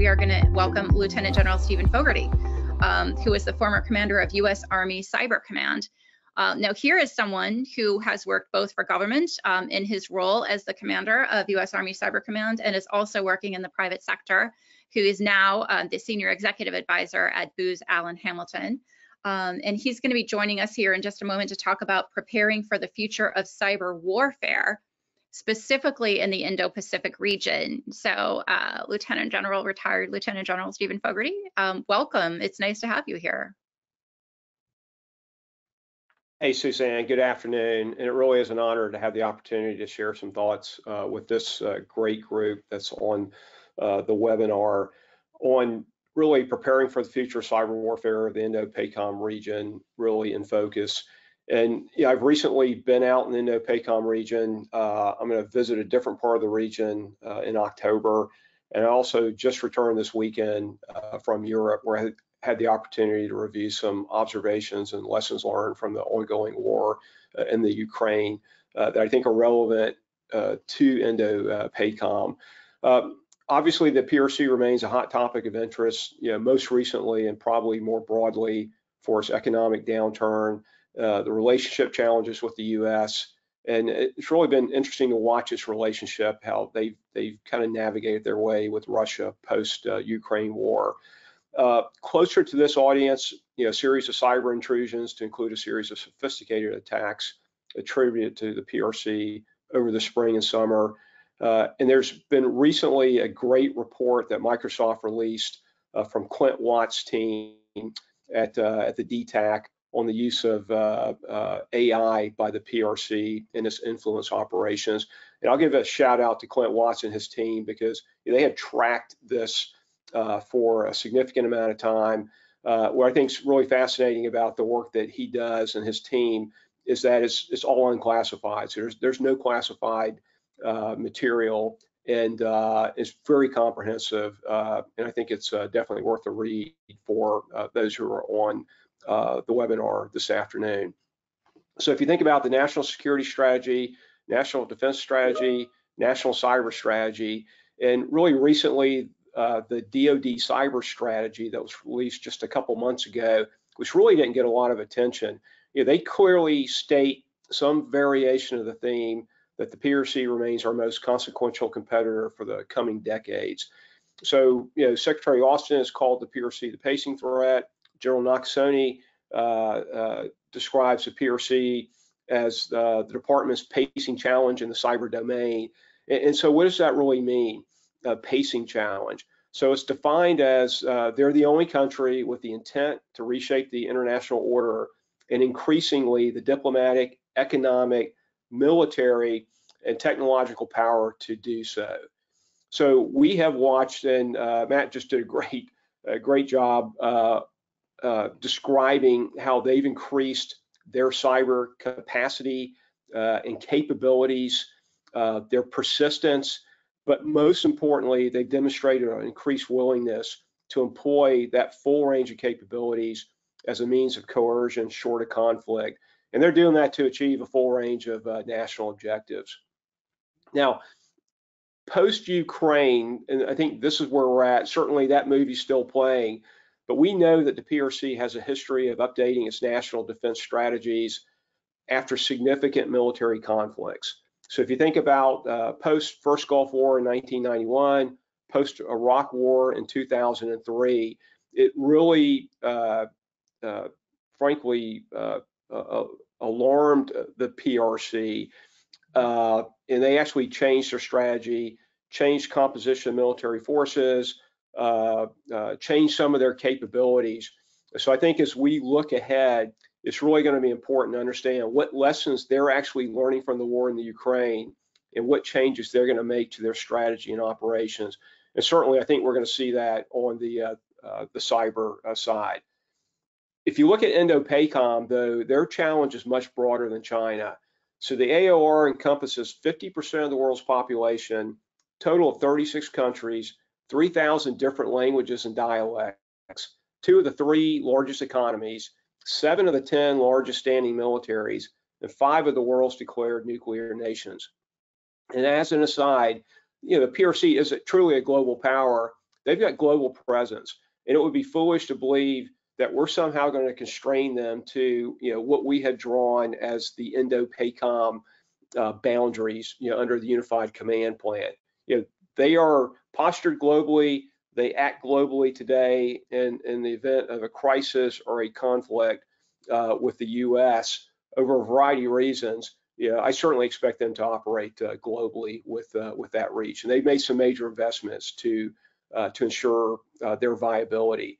we are going to welcome Lieutenant General Stephen Fogarty, who is the former commander of U.S. Army Cyber Command. Now, here is someone who has worked both for government in his role as the commander of U.S. Army Cyber Command and is also working in the private sector, who is now the senior executive advisor at Booz Allen Hamilton. And he's going to be joining us here in just a moment to talk about preparing for the future of cyber warfare, specifically in the Indo-Pacific region. So retired Lieutenant General Stephen Fogarty, welcome. It's nice to have you here. Hey, Suzanne, good afternoon. And it really is an honor to have the opportunity to share some thoughts with this great group that's on the webinar on really preparing for the future of cyber warfare, the Indo-PACOM region, really in focus. And yeah, I've recently been out in the Indo-PACOM region. I'm going to visit a different part of the region in October. And I also just returned this weekend from Europe, where I had the opportunity to review some observations and lessons learned from the ongoing war in the Ukraine that I think are relevant to Indo-PACOM. Obviously, the PRC remains a hot topic of interest, most recently and probably more broadly for its economic downturn, the relationship challenges with the U.S., and it's really been interesting to watch its relationship, how they've kind of navigated their way with Russia post-Ukraine war. Closer to this audience, a series of cyber intrusions to include a series of sophisticated attacks attributed to the PRC over the spring and summer. And there's been recently a great report that Microsoft released from Clint Watt's team at the DTAC on the use of AI by the PRC in its influence operations. And I'll give a shout out to Clint Watts and his team, because they had tracked this for a significant amount of time. What I think is really fascinating about the work that he does and his team is that it's all unclassified. So there's no classified material, and it's very comprehensive. And I think it's definitely worth a read for those who are on the webinar this afternoon. So if you think about the national security strategy, national defense strategy, national cyber strategy, and really recently the DoD cyber strategy that was released just a couple months ago, which really didn't get a lot of attention, they clearly state some variation of the theme that the PRC remains our most consequential competitor for the coming decades. So, Secretary Austin has called the PRC the pacing threat. General Nakasone describes the PRC as the department's pacing challenge in the cyber domain. And so what does that really mean, pacing challenge? So it's defined as they're the only country with the intent to reshape the international order, and increasingly the diplomatic, economic, military, and technological power to do so. So we have watched, and Matt just did a great job describing how they've increased their cyber capacity and capabilities, their persistence, but most importantly, they've demonstrated an increased willingness to employ that full range of capabilities as a means of coercion short of conflict. And they're doing that to achieve a full range of national objectives. Now, post-Ukraine, and I think this is where we're at, certainly that movie's still playing, but we know that the PRC has a history of updating its national defense strategies after significant military conflicts. So if you think about post-First Gulf War in 1991, post-Iraq War in 2003, it really, frankly, alarmed the PRC, and they actually changed their strategy, changed composition of military forces, changed some of their capabilities. So I think as we look ahead, it's really going to be important to understand what lessons they're actually learning from the war in the Ukraine and what changes they're going to make to their strategy and operations. And certainly, I think we're going to see that on the cyber side. If you look at Indo-PACOM, though, their challenge is much broader than China. So the AOR encompasses 50% of the world's population, total of 36 countries, 3,000 different languages and dialects, 2 of the 3 largest economies, 7 of the 10 largest standing militaries, and 5 of the world's declared nuclear nations. And as an aside, the PRC is truly a global power, they've got global presence, and it would be foolish to believe that we're somehow going to constrain them to, what we have drawn as the Indo-PACOM boundaries, under the Unified Command Plan. They are postured globally. They act globally today, and in the event of a crisis or a conflict with the U.S. over a variety of reasons, I certainly expect them to operate globally with that reach. And they've made some major investments to ensure their viability.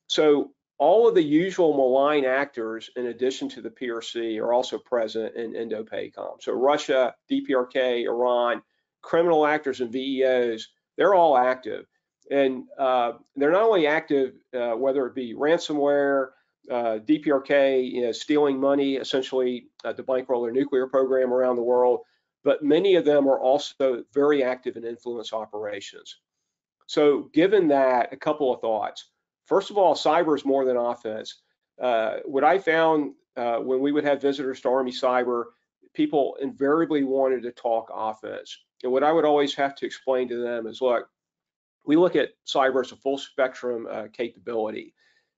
So all of the usual malign actors, in addition to the PRC, are also present in Indo-PACOM. So Russia, DPRK, Iran, criminal actors and VEOs, they're all active. And they're not only active, whether it be ransomware, DPRK, stealing money essentially to bankroll their nuclear program around the world, but many of them are also very active in influence operations. So given that, a couple of thoughts. First of all, cyber is more than offense. What I found when we would have visitors to Army Cyber, people invariably wanted to talk offense. And what I would always have to explain to them is, look, we look at cyber as a full spectrum capability.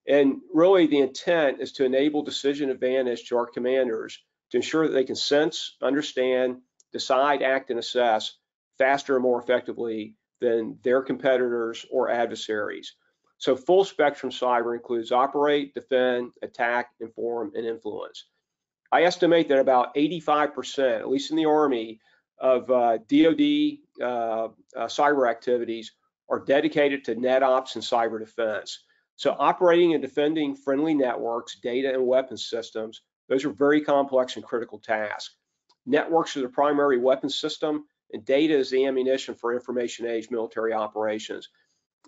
And really the intent is to enable decision advantage to our commanders to ensure that they can sense, understand, decide, act, and assess faster and more effectively than their competitors or adversaries. So full spectrum cyber includes operate, defend, attack, inform, and influence. I estimate that about 85%, at least in the Army, of DoD cyber activities are dedicated to net ops and cyber defense. So operating and defending friendly networks, data, and weapons systems, those are very complex and critical tasks. Networks are the primary weapons system, and data is the ammunition for information age military operations.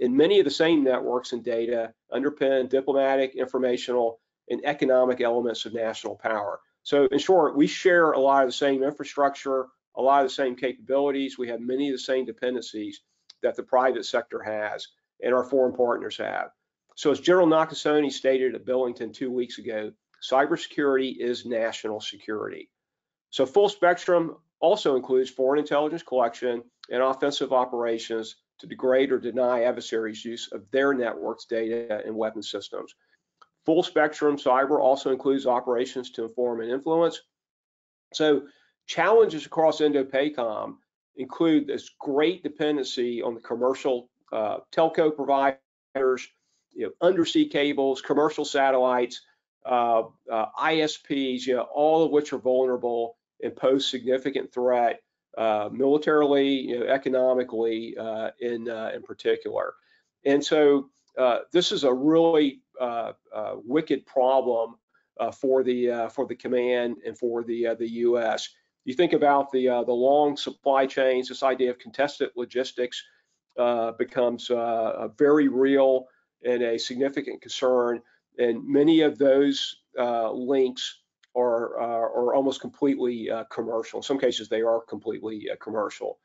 And many of the same networks and data underpin diplomatic, informational, and economic elements of national power. So in short, we share a lot of the same infrastructure, a lot of the same capabilities. We have many of the same dependencies that the private sector has and our foreign partners have. So as General Nakasone stated at Billington 2 weeks ago, cybersecurity is national security. So full spectrum also includes foreign intelligence collection and offensive operations to degrade or deny adversaries' use of their networks, data, and weapon systems. Full spectrum cyber also includes operations to inform and influence. So challenges across Indo-PACOM include this great dependency on the commercial telco providers, undersea cables, commercial satellites, ISPs, all of which are vulnerable and pose significant threat militarily, economically, in particular. And so this is a really wicked problem for the command and for the U.S. You think about the long supply chains. This idea of contested logistics becomes very real and a significant concern. And many of those links are almost completely commercial. In some cases, they are completely commercial.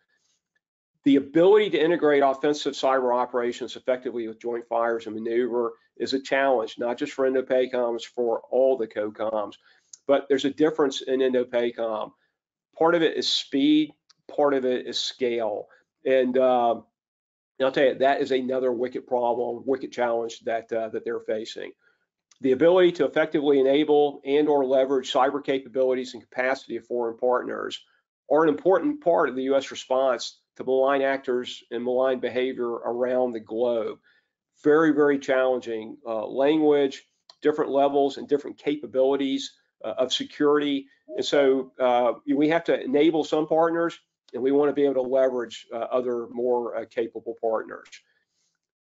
The ability to integrate offensive cyber operations effectively with joint fires and maneuver is a challenge, not just for Indo-PACOM, it's for all the COCOMs. But there's a difference in Indo-PACOM. Part of it is speed, part of it is scale. And I'll tell you, that is another wicked problem, wicked challenge that they're facing. The ability to effectively enable and or leverage cyber capabilities and capacity of foreign partners are an important part of the U.S. response to malign actors and malign behavior around the globe. Very, very challenging language, different levels and different capabilities of security. And so we have to enable some partners, and we want to be able to leverage other more capable partners.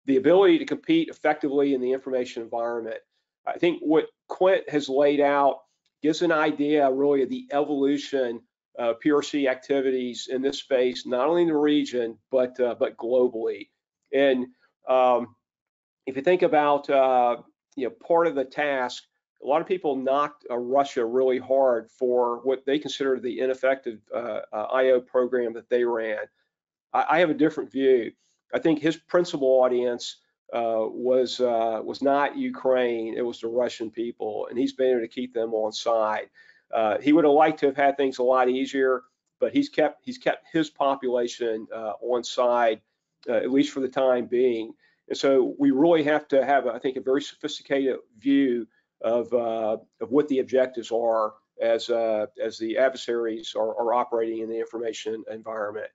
The ability to compete effectively in the information environment. I think what Quint has laid out gives an idea really of the evolution of PRC activities in this space, not only in the region, but globally. And if you think about part of the task, a lot of people knocked Russia really hard for what they consider the ineffective IO program that they ran. I have a different view. I think his principal audience was not Ukraine, it was the Russian people, and he's been able to keep them on side. He would have liked to have had things a lot easier, but he's kept his population on side, at least for the time being. And so we really have to have, I think, a very sophisticated view of what the objectives are as the adversaries are operating in the information environment.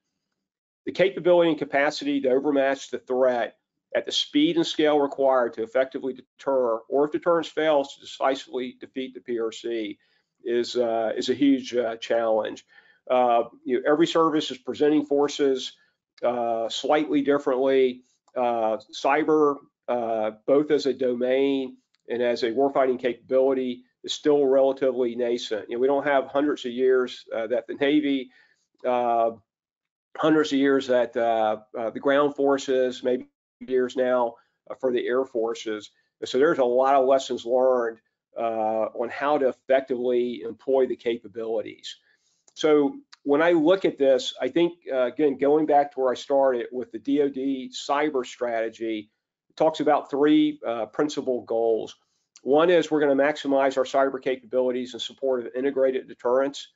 The capability and capacity to overmatch the threat at the speed and scale required to effectively deter, or if deterrence fails, to decisively defeat the PRC is a huge challenge. Every service is presenting forces slightly differently. Cyber, both as a domain and as a warfighting capability, is still relatively nascent. We don't have hundreds of years that the Navy, hundreds of years that the ground forces, maybe years now for the air forces. So there's a lot of lessons learned on how to effectively employ the capabilities. So when I look at this, I think, again, going back to where I started with the DoD cyber strategy, it talks about three principal goals. One is we're going to maximize our cyber capabilities in support of integrated deterrence.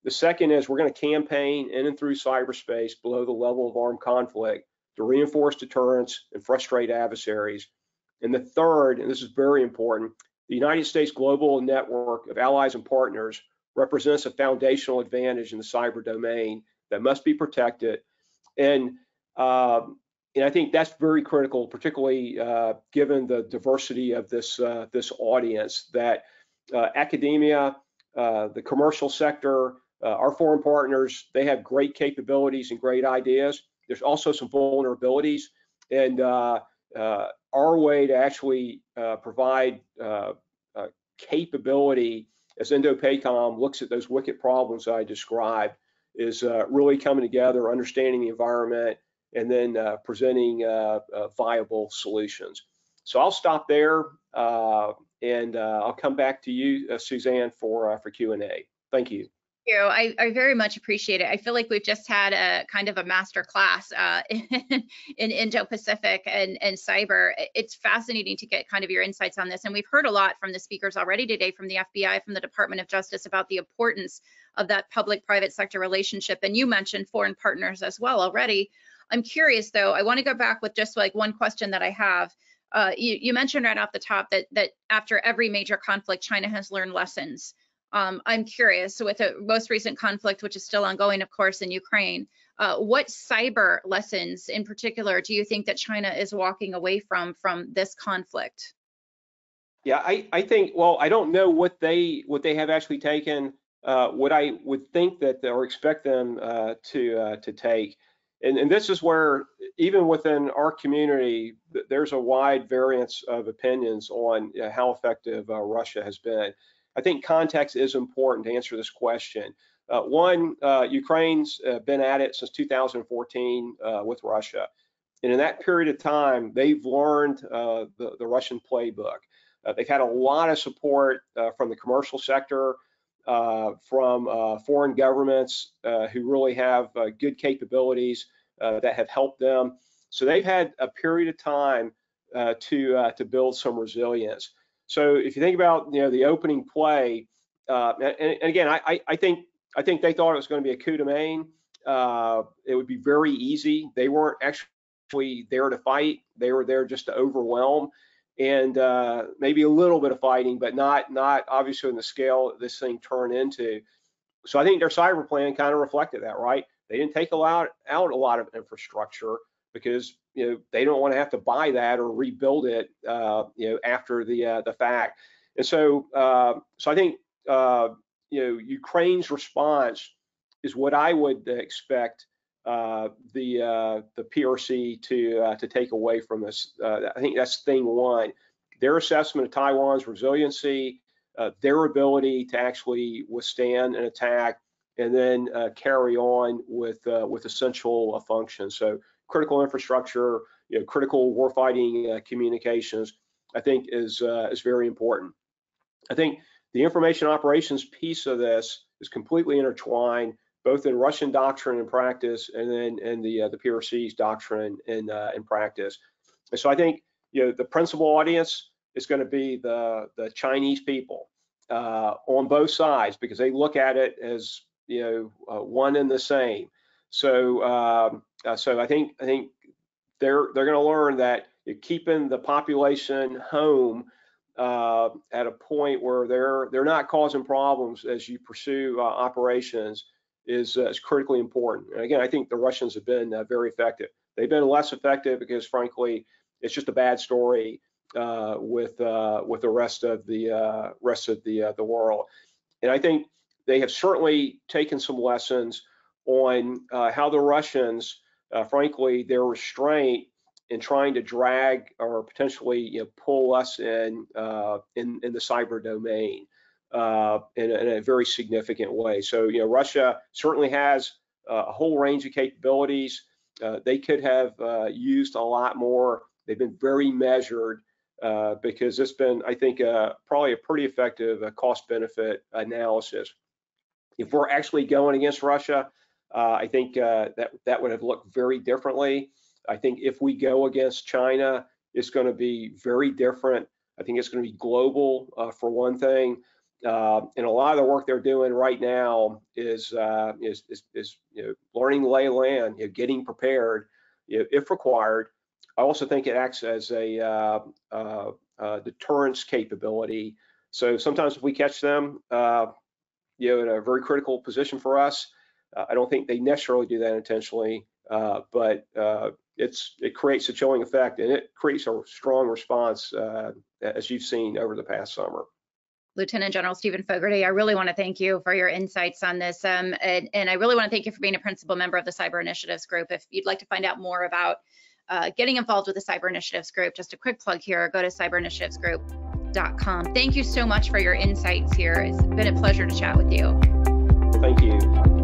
The second is we're going to campaign in and through cyberspace below the level of armed conflict to reinforce deterrence and frustrate adversaries. And the third, and this is very important, the United States global network of allies and partners represents a foundational advantage in the cyber domain that must be protected. And I think that's very critical, particularly given the diversity of this audience, that academia, the commercial sector, our foreign partners, they have great capabilities and great ideas. There's also some vulnerabilities, and our way to actually provide capability as Indo-Pacific looks at those wicked problems I described is really coming together, understanding the environment, and then presenting viable solutions. So I'll stop there, and I'll come back to you, Suzanne, for Q&A. Thank you. I very much appreciate it. I feel like we've just had a kind of a master class in Indo-Pacific and cyber. It's fascinating to get kind of your insights on this. And we've heard a lot from the speakers already today, from the FBI, from the Department of Justice, about the importance of that public-private sector relationship. And you mentioned foreign partners as well already. I'm curious, though, I want to go back with just like one question that I have. You mentioned right off the top that after every major conflict, China has learned lessons. I'm curious, so with the most recent conflict, which is still ongoing, of course, in Ukraine, what cyber lessons in particular do you think that China is walking away from this conflict? Yeah, I think, well, I don't know what they have actually taken. What I would think that or expect them to take, and this is where even within our community, there's a wide variance of opinions on how effective Russia has been. I think context is important to answer this question. One, Ukraine's been at it since 2014 with Russia. And in that period of time, they've learned the Russian playbook. They've had a lot of support from the commercial sector, from foreign governments who really have good capabilities that have helped them. So they've had a period of time to build some resilience. So if you think about the opening play, and again, I think they thought it was going to be a coup de main. It would be very easy. They weren't actually there to fight. They were there just to overwhelm, and maybe a little bit of fighting, but not obviously in the scale that this thing turned into. So I think their cyber plan kind of reflected that, right? They didn't take out a lot of infrastructure because they don't want to have to buy that or rebuild it after the fact. And so I think Ukraine's response is what I would expect the PRC to take away from this. I think that's thing one. Their assessment of Taiwan's resiliency, their ability to actually withstand an attack, and then carry on with essential functions. So critical infrastructure, critical warfighting communications, I think is very important. I think the information operations piece of this is completely intertwined, both in Russian doctrine and practice, and then in the PRC's doctrine and practice. And so I think the principal audience is going to be the Chinese people on both sides, because they look at it as one and the same. So I think they're going to learn that keeping the population home at a point where they're not causing problems as you pursue operations is critically important. And again, I think the Russians have been very effective. They've been less effective because, frankly, it's just a bad story with the rest of the world. And I think they have certainly taken some lessons on how the Russians, frankly, their restraint in trying to drag or potentially pull us in the cyber domain in a very significant way. So Russia certainly has a whole range of capabilities. They could have used a lot more. They've been very measured because it's been, I think, probably a pretty effective cost-benefit analysis. If we're actually going against Russia, I think that would have looked very differently. I think if we go against China, it's going to be very different. I think it's going to be global for one thing, and a lot of the work they're doing right now is learning the lay of the land, getting prepared if required. I also think it acts as a deterrence capability. So sometimes if we catch them, in a very critical position for us, I don't think they necessarily do that intentionally, but it creates a chilling effect, and it creates a strong response, as you've seen over the past summer. Lieutenant General Stephen Fogarty, I really want to thank you for your insights on this, and I really want to thank you for being a principal member of the Cyber Initiatives Group. If you'd like to find out more about getting involved with the Cyber Initiatives Group, just a quick plug here, go to cyberinitiativesgroup.com. Thank you so much for your insights here. It's been a pleasure to chat with you. Thank you.